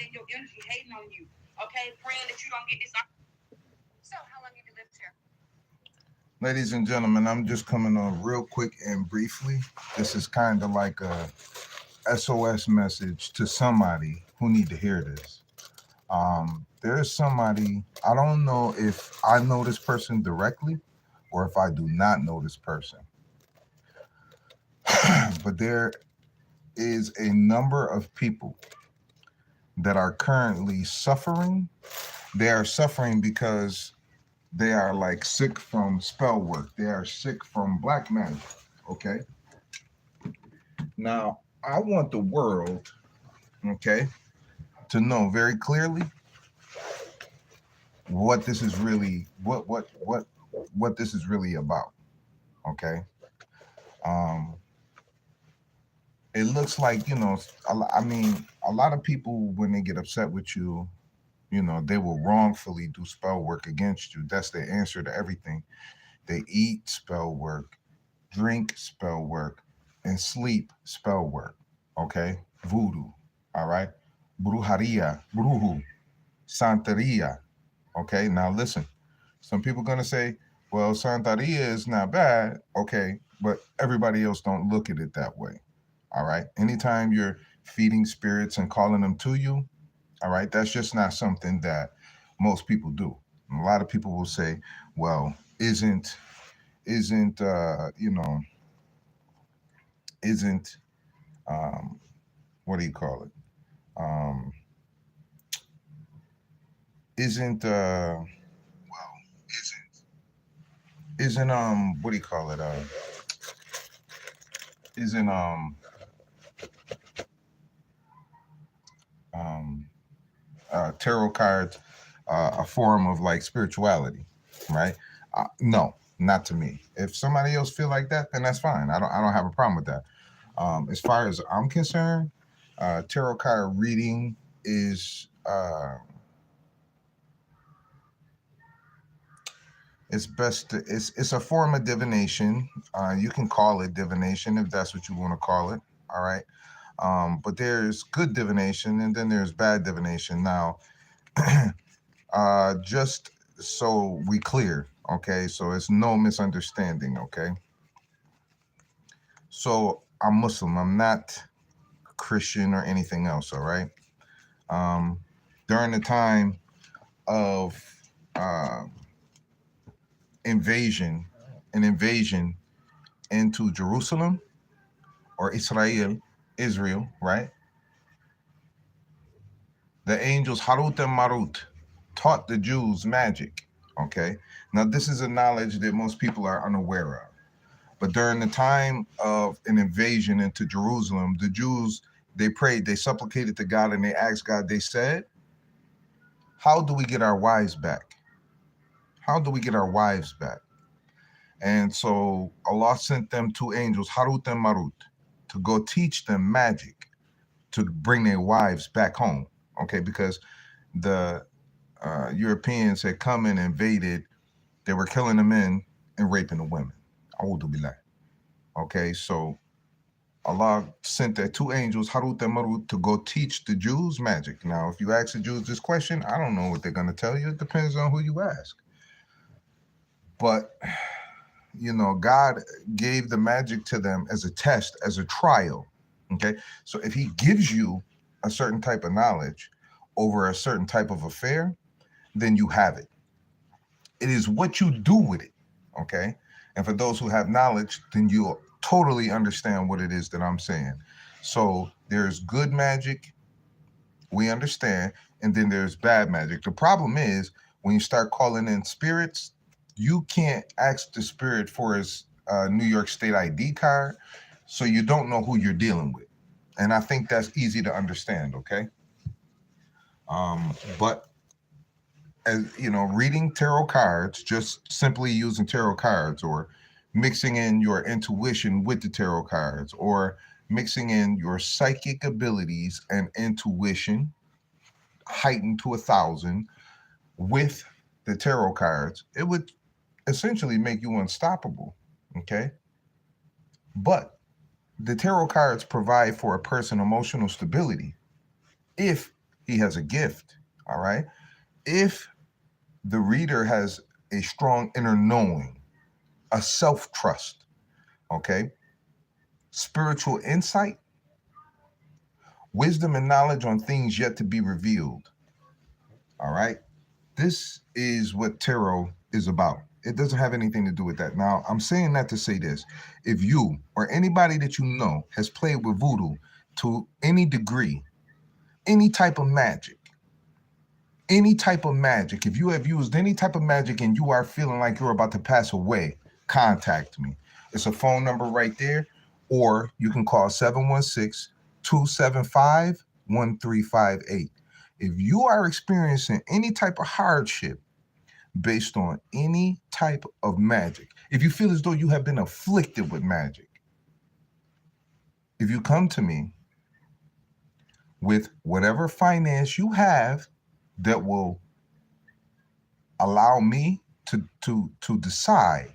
everybody in your energy hating on you. Okay, praying that you don't get this. So, how long have you lived here? Ladies and gentlemen, I'm just coming on real quick and briefly. This is kind of like a SOS message to somebody who need to hear this. There's somebody, I don't know if I know this person directly or if I do not know this person, but there is a number of people that are currently suffering. They are suffering because they are like sick from spell work. They are sick from black magic. Okay. Now, I want the world, okay, to know very clearly what this is really, what this is really about. Okay. Um, it looks like, I mean, a lot of people, when they get upset with you, they will wrongfully do spell work against you. That's the answer to everything. They eat spell work, drink spell work, and sleep spell work. Okay? Voodoo. All right? Brujeria, bruju, santeria. Okay? Now listen. Some people going to say, well, santeria is not bad. Okay. But everybody else don't look at it that way. All right? Anytime you're feeding spirits and calling them to you, all right, that's just not something that most people do. And a lot of people will say, well, isn't isn't what do you call it? Um, isn't well, isn't what do you call it? Isn't um tarot cards a form of like spirituality, right? No, not to me. If somebody else feel like that, then that's fine. I don't have a problem with that. As far as I'm concerned, tarot card reading is it's best to, it's a form of divination. You can call it divination if that's what you want to call it. All right. But there's good divination and then there's bad divination. Now, just so we clear, okay? So it's no misunderstanding, okay? So I'm Muslim. I'm not Christian or anything else, all right? Um, During the time of uh, invasion, an invasion into Jerusalem or Israel, right? The angels Harut and Marut taught the Jews magic, okay? Now, this is a knowledge that most people are unaware of. But during the time of an invasion into Jerusalem, the Jews, they prayed, they supplicated to God, and they asked God, they said, how do we get our wives back? How do we get our wives back? And so Allah sent them two angels, Harut and Marut, to go teach them magic to bring their wives back home. Okay, because the Europeans had come and invaded, they were killing the men and raping the women. Okay, so Allah sent their two angels, Harut and Marut, to go teach the Jews magic. Now, if you ask the Jews this question, I don't know what they're going to tell you. It depends on who you ask. But, God gave the magic to them as a test, as a trial. Okay, so if he gives you a certain type of knowledge over a certain type of affair, then you have it. It is what you do with it. Okay, and for those who have knowledge, then you'll totally understand what it is that I'm saying. So there's good magic, we understand, and then there's bad magic. The problem is when you start calling in spirits, you can't ask the spirit for his New York State ID card, so you don't know who you're dealing with. And I think that's easy to understand, okay? But as reading tarot cards, just simply using tarot cards or mixing in your intuition with the tarot cards or mixing in your psychic abilities and intuition heightened to 1,000 with the tarot cards, it would essentially make you unstoppable. Okay. But the tarot cards provide for a person emotional stability if He has a gift. All right. If the reader has a strong inner knowing, a self trust, okay, spiritual insight, wisdom and knowledge on things yet to be revealed. All right. This is what tarot is about. It doesn't have anything to do with that. Now, I'm saying that to say this. If you or anybody that you know has played with voodoo to any degree, any type of magic, if you have used any type of magic and you are feeling like you're about to pass away, contact me. It's a phone number right there, or you can call 716-275-1358. If you are experiencing any type of hardship based on any type of magic, if you feel as though you have been afflicted with magic, if you come to me with whatever finance you have that will allow me to decide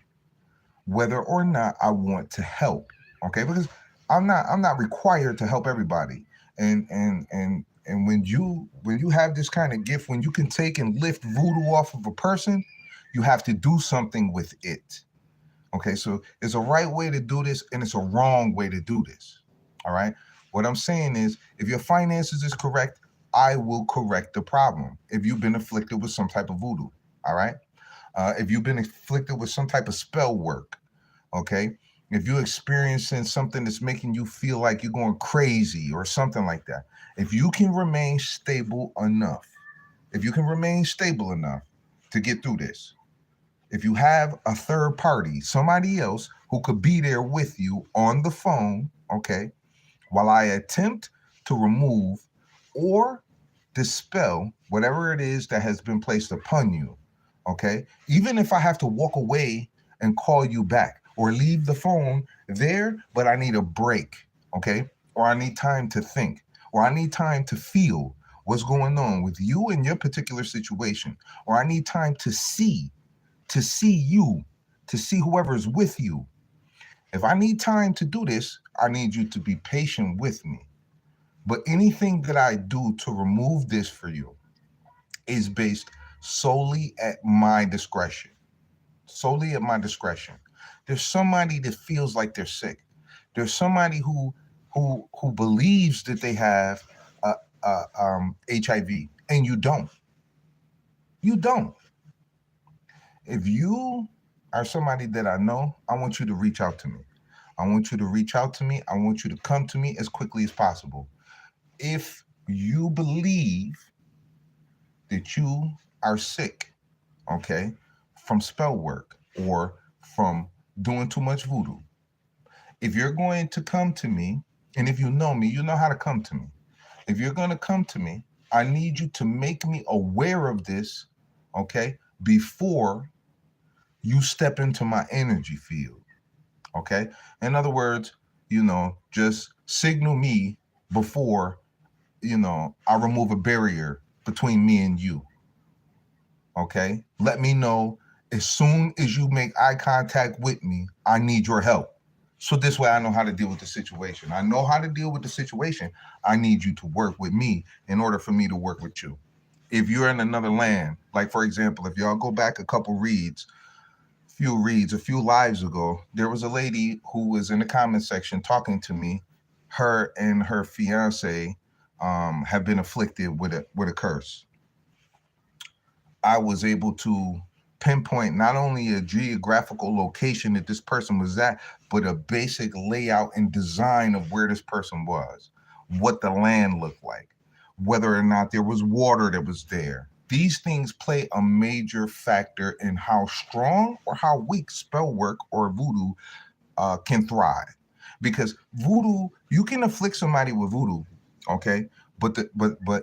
whether or not I want to help. Okay, because I'm not required to help everybody. And when you have this kind of gift, when you can take and lift voodoo off of a person, you have to do something with it. Okay, so it's a right way to do this and it's a wrong way to do this. All right. What I'm saying is, if your finances is correct, I will correct the problem. If you've been afflicted with some type of voodoo, all right. If you've been afflicted with some type of spell work, okay. If you're experiencing something that's making you feel like you're going crazy or something like that, if you can remain stable enough, to get through this, if you have a third party, somebody else who could be there with you on the phone, okay, while I attempt to remove or dispel whatever it is that has been placed upon you, okay, even if I have to walk away and call you back or leave the phone there, but I need a break, okay, or I need time to think, or I need time to feel what's going on with you in your particular situation, or I need time to see you, to see whoever is with you. If I need time to do this, I need you to be patient with me. But anything that I do to remove this for you is based solely at my discretion. Solely at my discretion. There's somebody that feels like they're sick. There's somebody who believes that they have HIV, and you don't. You don't. If you are somebody that I know, I want you to reach out to me. I want you to reach out to me. I want you to come to me as quickly as possible. If you believe that you are sick, okay, from spell work or from doing too much voodoo, if you're going to come to me, and if you know me, you know how to come to me. If you're going to come to me, I need you to make me aware of this, okay, before you step into my energy field. Okay. In other words, just signal me before, I remove a barrier between me and you. Okay. Let me know as soon as you make eye contact with me, I need your help. So this way I know how to deal with the situation. I know how to deal with the situation. I need you to work with me in order for me to work with you. If you're in another land, like for example, if y'all go back a few lives ago, there was a lady who was in the comment section talking to me. Her and her fiance have been afflicted with a curse. I was able to pinpoint not only a geographical location that this person was at, but a basic layout and design of where this person was, what the land looked like, whether or not there was water that was there. These things play a major factor in how strong or how weak spell work or voodoo can thrive. Because voodoo, you can afflict somebody with voodoo, okay? But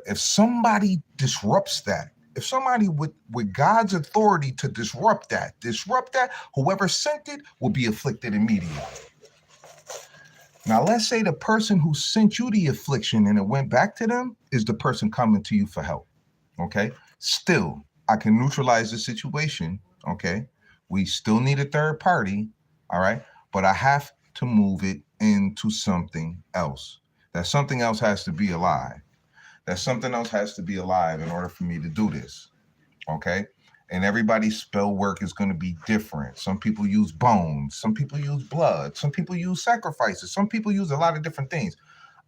if somebody disrupts that, if somebody with God's authority to disrupt that, whoever sent it will be afflicted immediately. Now, let's say the person who sent you the affliction and it went back to them is the person coming to you for help. Okay. Still, I can neutralize the situation. Okay. We still need a third party. All right. But I have to move it into something else. That something else has to be alive. that something else has to be alive in order for me to do this. Okay. And everybody's spell work is going to be different. Some people use bones, some people use blood, some people use sacrifices, some people use a lot of different things.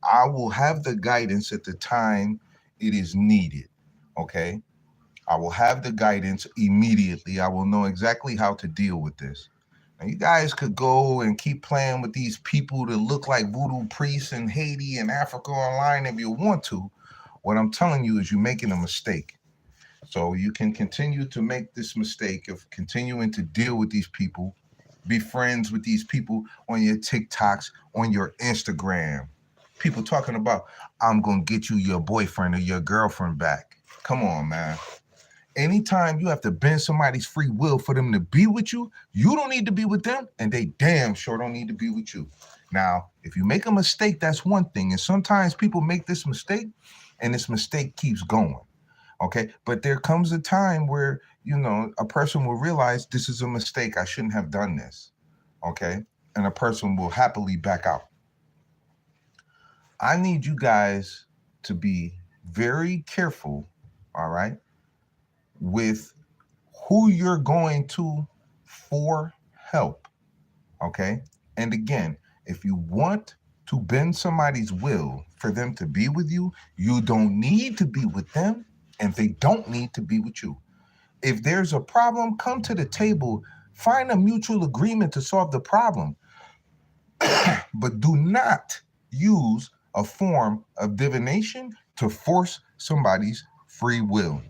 I will have the guidance at the time it is needed. Okay. I will have the guidance immediately. I will know exactly how to deal with this. Now, you guys could go and keep playing with these people that look like voodoo priests in Haiti and Africa online if you want to. What I'm telling you is you're making a mistake. So you can continue to make this mistake of continuing to deal with these people, be friends with these people on your TikToks, on your Instagram. People talking about, I'm going to get you your boyfriend or your girlfriend back. Come on, man. Anytime you have to bend somebody's free will for them to be with you, you don't need to be with them, and they damn sure don't need to be with you. Now, if you make a mistake, that's one thing. And sometimes people make this mistake, and this mistake keeps going. Okay. But there comes a time where, a person will realize this is a mistake. I shouldn't have done this. Okay. And a person will happily back out. I need you guys to be very careful. All right. With who you're going to for help. Okay. And again, if you want to bend somebody's will for them to be with you, you don't need to be with them, and they don't need to be with you. If there's a problem, come to the table, find a mutual agreement to solve the problem. But do not use a form of divination to force somebody's free will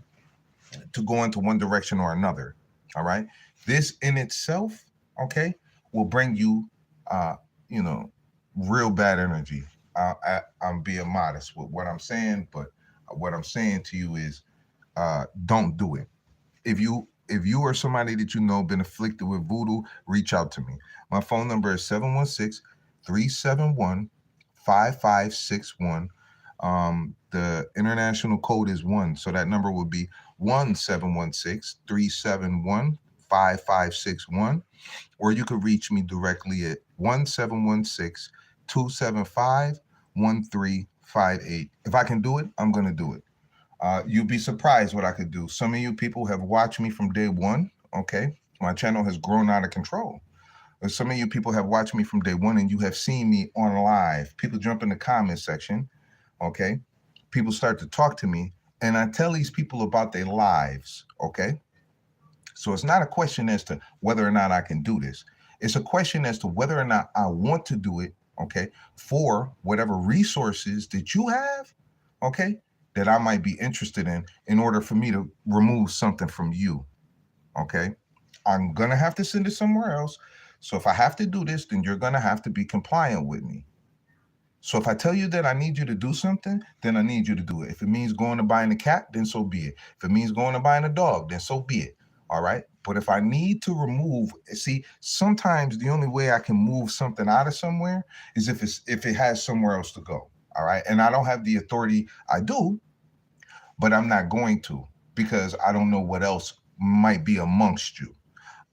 to go into one direction or another. All right. This in itself, okay, will bring you, you know, real bad energy. I'm being modest with what I'm saying, but what I'm saying to you is, don't do it. If you or somebody that you know been afflicted with voodoo, reach out to me. My phone number is 716-371-5561. The international code is 1. So that number would be 1-716-371-5561. Or you could reach me directly at 1-716-275-1358. If I can do it, I'm going to do it. You'd be surprised what I could do. Some of you people have watched me from day one. Okay. My channel has grown out of control. But some of you people have watched me from day one, and you have seen me on live. People jump in the comment section. Okay. People start to talk to me, and I tell these people about their lives. Okay. So it's not a question as to whether or not I can do this. It's a question as to whether or not I want to do it. Okay. For whatever resources that you have. Okay, that I might be interested in order for me to remove something from you. Okay. I'm going to have to send it somewhere else. So if I have to do this, then you're going to have to be compliant with me. So if I tell you that I need you to do something, then I need you to do it. If it means going to buying a cat, then so be it. If it means going to buying a dog, then so be it. All right. But if I need to remove, see, sometimes the only way I can move something out of somewhere is if it has somewhere else to go. All right. And I don't have the authority. I do, but I'm not going to, because I don't know what else might be amongst you.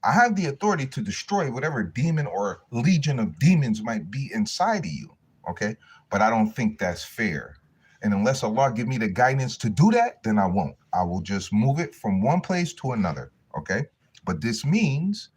I have the authority to destroy whatever demon or legion of demons might be inside of you. Okay. But I don't think that's fair. And unless Allah give me the guidance to do that, then I won't. I will just move it from one place to another. Okay. But this means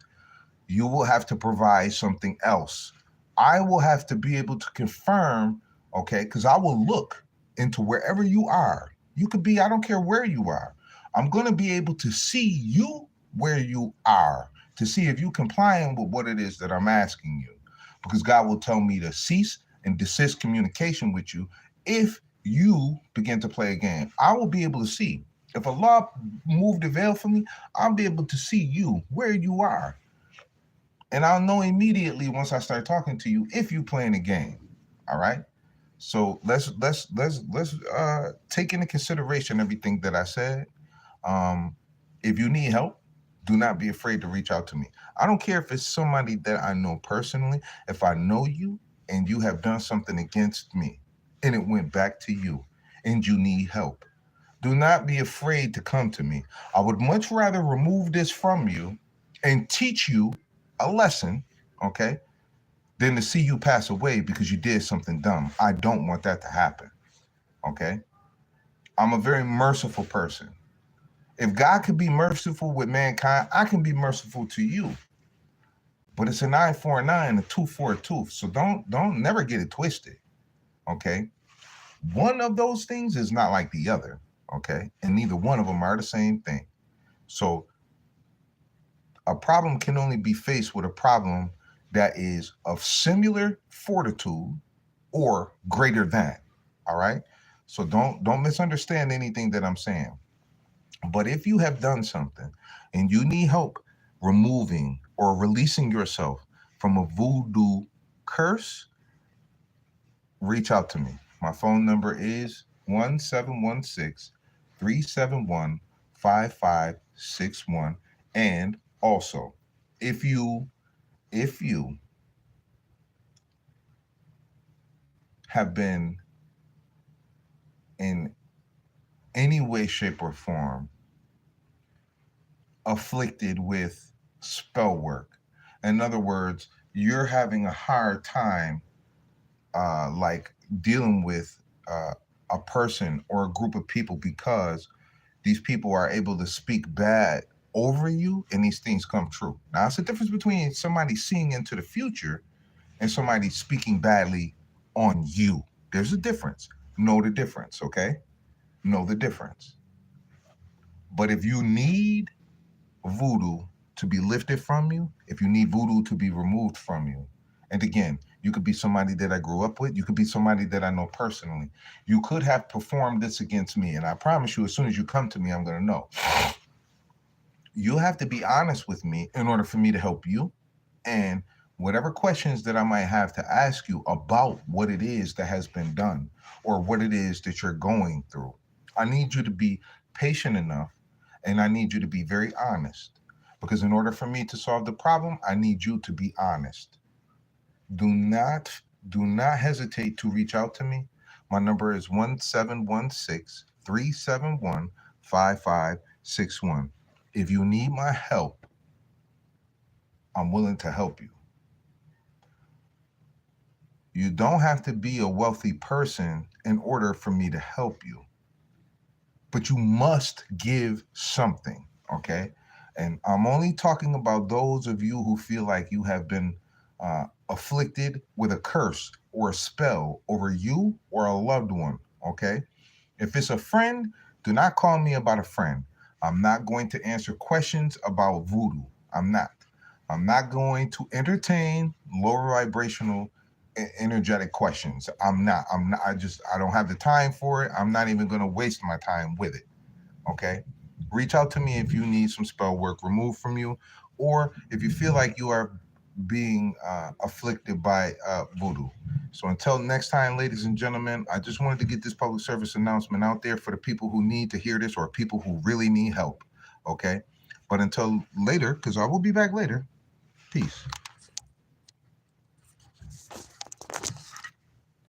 you will have to provide something else. I will have to be able to confirm, okay, because I will look into wherever you are. You could be, I don't care where you are. I'm going to be able to see you where you are, to see if you're complying with what it is that I'm asking you. Because God will tell me to cease and desist communication with you if you begin to play a game. I will be able to see. If Allah moved the veil for me, I'll be able to see you where you are. And I'll know immediately once I start talking to you if you're playing a game. All right. So let's take into consideration everything that I said. If you need help, do not be afraid to reach out to me. I don't care if it's somebody that I know personally. If I know you and you have done something against me and it went back to you and you need help, do not be afraid to come to me. I would much rather remove this from you and teach you a lesson, okay, than to see you pass away because you did something dumb. I don't want that to happen, okay? I'm a very merciful person. If God could be merciful with mankind, I can be merciful to you. But it's an eye for an eye and a tooth for a tooth. So don't never get it twisted. Okay. One of those things is not like the other. Okay. And neither one of them are the same thing. So a problem can only be faced with a problem that is of similar fortitude or greater than. All right. So don't misunderstand anything that I'm saying. But if you have done something and you need help removing or releasing yourself from a voodoo curse, reach out to me. My phone number is 1716-371-5561. And also, if you have been in any way, shape, or form afflicted with spell work, in other words, you're having a hard time like dealing with a person or a group of people because these people are able to speak bad over you and these things come true. Now, it's a difference between somebody seeing into the future and somebody speaking badly on you. There's a difference. Know the difference, okay? Know the difference. But if you need voodoo to be lifted from you, if you need voodoo to be removed from you, and again, you could be somebody that I grew up with, you could be somebody that I know personally. You could have performed this against me, and I promise you, as soon as you come to me, I'm going to know. You have to be honest with me in order for me to help you. And whatever questions that I might have to ask you about what it is that has been done or what it is that you're going through, I need you to be patient enough and I need you to be very honest. Because in order for me to solve the problem, I need you to be honest. Do not do not hesitate to reach out to me. My number is 1716-371-5561. If you need my help, I'm willing to help you. You don't have to be a wealthy person in order for me to help you, but you must give something, okay? And I'm only talking about those of you who feel like you have been afflicted with a curse or a spell over you or a loved one, okay? If it's a friend, do not call me about a friend. I'm not going to answer questions about voodoo. I'm not. I'm not going to entertain lower vibrational energetic questions. I'm not. I don't have the time for it. I'm not even going to waste my time with it. Okay? Reach out to me if you need some spell work removed from you or if you feel like you are being afflicted by voodoo. So until next time, ladies and gentlemen, I just wanted to get this public service announcement out there for the people who need to hear this or people who really need help. Okay? But until later, because I will be back later, peace.